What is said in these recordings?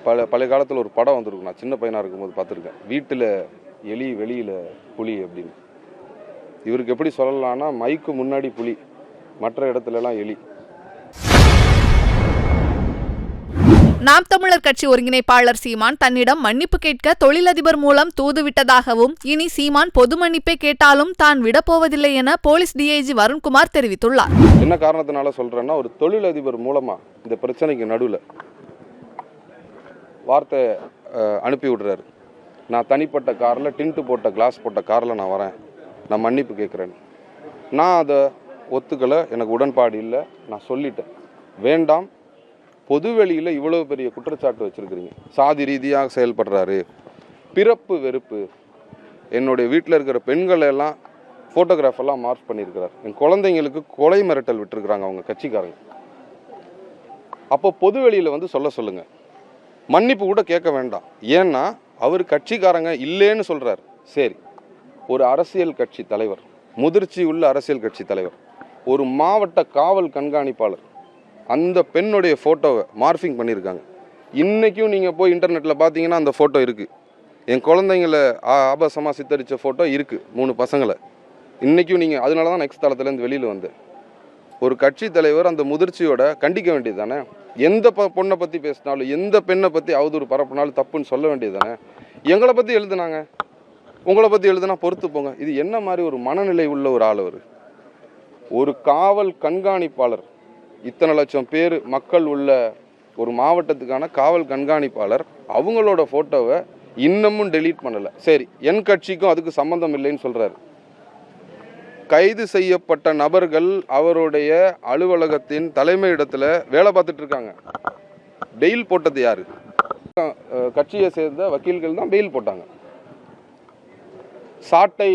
பழைய காலத்தில் ஒரு படம் வந்திருக்கும், நான் சின்ன பையனாக இருக்கும்போது பார்த்துருக்கேன். வீட்டில் எலி வெளியில் புலி அப்படின்னு. இவருக்கு எப்படி சொல்லலாம்னா, மைக்கு முன்னாடி புலி, மற்ற இடத்துலலாம் எலி. நாம் தமிழர் கட்சி ஒருங்கிணைப்பாளர் சீமான் தன்னிடம் மன்னிப்பு கேட்க தொழிலதிபர் மூலம் தூதுவிட்டதாகவும், இனி சீமான் பொது மன்னிப்பை கேட்டாலும் தான் விடப்போவதில்லை என போலீஸ் டிஐஜி வருண்குமார் தெரிவித்துள்ளார். என்ன காரணத்தினால சொல்றேன்னா, ஒரு தொழிலதிபர் மூலமா இந்த பிரச்சனைக்கு நடுவில் வார்த்தை அனுப்பி விடுறாரு. நான் தனிப்பட்ட காரில் டின்ட்டு போட்ட கிளாஸ் போட்ட காரில் நான் வரேன், நான் மன்னிப்பு கேட்குறேன். நான் அதை ஒத்துக்கலை, எனக்கு உடன்பாடு இல்லை, நான் சொல்லிட்டேன். வேண்டாம், பொதுவெளியில் இவ்வளோ பெரிய குற்றச்சாட்டு வச்சுருக்கிறீங்க, சாதி ரீதியாக செயல்படுறாரு, பிறப்பு வெறுப்பு, என்னுடைய வீட்டில் இருக்கிற பெண்களை எல்லாம் ஃபோட்டோகிராஃபெல்லாம் மார்க் பண்ணியிருக்கிறார், என் குழந்தைங்களுக்கு கொலை மிரட்டல் விட்டுருக்குறாங்க அவங்க கட்சிக்காரங்க. அப்போ பொதுவெளியில் வந்து சொல்லுங்கள், மன்னிப்பு கூட கேட்க வேண்டாம். ஏன்னா அவர் கட்சிக்காரங்க இல்லைன்னு சொல்கிறார். சரி, ஒரு அரசியல் கட்சி தலைவர், முதிர்ச்சி உள்ள அரசியல் கட்சி தலைவர், ஒரு மாவட்ட காவல் கண்காணிப்பாளர், அந்த பெண்ணுடைய ஃபோட்டோவை மார்ஃபிங் பண்ணியிருக்காங்க. இன்றைக்கும் நீங்கள் போய் இன்டர்நெட்டில் பார்த்தீங்கன்னா அந்த ஃபோட்டோ இருக்குது. என் குழந்தைங்களை ஆபாசமாக சித்தரித்த ஃபோட்டோ இருக்குது, 3 பசங்களை. இன்றைக்கும் நீங்கள், அதனால தான் நெக்ஸ்ட் தளத்துலேருந்து வெளியில் வந்தேன். ஒரு கட்சி தலைவர் அந்த முதிர்ச்சியோட கண்டிக்க வேண்டியது தானே. எந்த பொண்ணை பற்றி பேசினாலும், எந்த பெண்ணை பற்றி அவதூறு பரப்புனாலும் தப்புன்னு சொல்ல வேண்டியது தானே. எங்களை பற்றி எழுதுனாங்க, உங்களை பற்றி எழுதுனா பொறுத்து போங்க. இது என்ன மாதிரி ஒரு மனநிலை உள்ள ஒரு ஆள் அவர்? ஒரு காவல் கண்காணிப்பாளர், இத்தனை லட்சம் பேர் மக்கள் உள்ள ஒரு மாவட்டத்துக்கான காவல் கண்காணிப்பாளர், அவங்களோட ஃபோட்டோவை இன்னமும் டெலீட் பண்ணலை. சரி, என் கட்சிக்கும் அதுக்கு சம்மந்தம் இல்லைன்னு சொல்கிறாரு. கைது செய்யப்பட்ட நபர்கள் அவருடைய அலுவலகத்தின் தலைமை இடத்துல வேலை பார்த்துட்டு இருக்காங்க. பெயில் போட்டது யாரு? கட்சியை சேர்ந்த வக்கீல்கள் தான் பெயில் போட்டாங்க. சாட்டை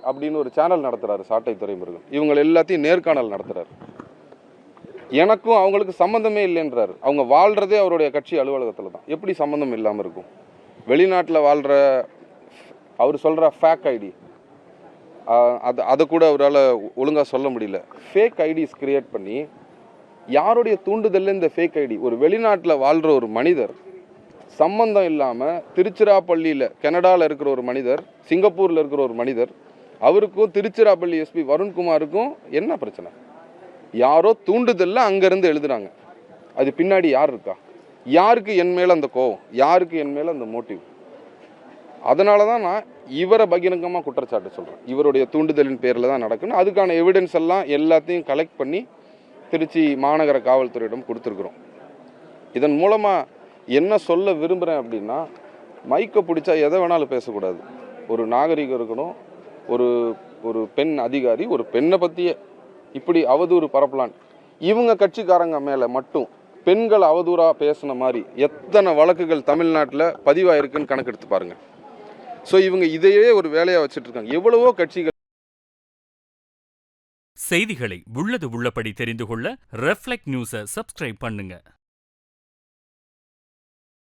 அப்படின்னு ஒரு சேனல் நடத்துறாரு, சாட்டை துரைமுருகன். இவங்க எல்லாத்தையும் நேர்காணல் நடத்துறாரு. எனக்கும் அவங்களுக்கு சம்மந்தமே இல்லைன்றாரு. அவங்க வாழ்றதே அவருடைய கட்சி அலுவலகத்தில் தான். எப்படி சம்மந்தம் இல்லாமல் இருக்கும்? வெளிநாட்டில் வாழ்கிற அவர் சொல்கிற ஃபேக் ஐடி, அதை கூட அவரால் ஒழுங்காக சொல்ல முடியல. ஃபேக் ஐடிஸ் கிரியேட் பண்ணி, யாருடைய தூண்டுதல்ல இந்த ஃபேக் ஐடி? ஒரு வெளிநாட்டில் வாழ்கிற ஒரு மனிதர், சம்பந்தம் இல்லாமல் திருச்சிராப்பள்ளியில் கனடாவில் இருக்கிற ஒரு மனிதர், சிங்கப்பூரில் இருக்கிற ஒரு மனிதர், அவருக்கும் திருச்சிராப்பள்ளி எஸ்பி வருண்குமாருக்கும் என்ன பிரச்சனை? யாரோ தூண்டுதல்ல அங்கேருந்து எழுதுறாங்க. அது பின்னாடி யார் இருக்கா? யாருக்கு என் மேலே அந்த கோவம்? யாருக்கு என் மேலே அந்த மோட்டிவ்? அதனால தான் நான் இவரை பகிரங்கமாக குற்றச்சாட்டு சொல்கிறேன். இவருடைய தூண்டுதலின் பேரில் தான் நடக்கணும். அதுக்கான எவிடன்ஸ் எல்லாம் எல்லாத்தையும் கலெக்ட் பண்ணி திருச்சி மாநகர காவல்துறையிடம் கொடுத்துருக்குறோம். இதன் மூலமாக என்ன சொல்ல விரும்புகிறேன் அப்படின்னா, மைக்கை பிடிச்சா எதை வேணாலும் பேசக்கூடாது. ஒரு நாகரிகம் இருக்கணும். ஒரு பெண் அதிகாரி ஒரு பெண்ணை பற்றியே இப்படி அவதூறு பரப்பலான். இவங்க கட்சிக்காரங்க மேலே மட்டும் பெண்கள் அவதூறாக பேசின மாதிரி எத்தனை வழக்குகள் தமிழ்நாட்டில் பதிவாயிருக்குன்னு கணக்கெடுத்து பாருங்கள். ஸோ இவங்க இதையே ஒரு வேலையாக வச்சுட்டு இருக்காங்க. எவ்வளவோ கட்சிகள். செய்திகளை உள்ளது உள்ளபடி தெரிந்து கொள்ள ரெஃப்ளெக்ட் நியூஸை சப்ஸ்கிரைப் பண்ணுங்க.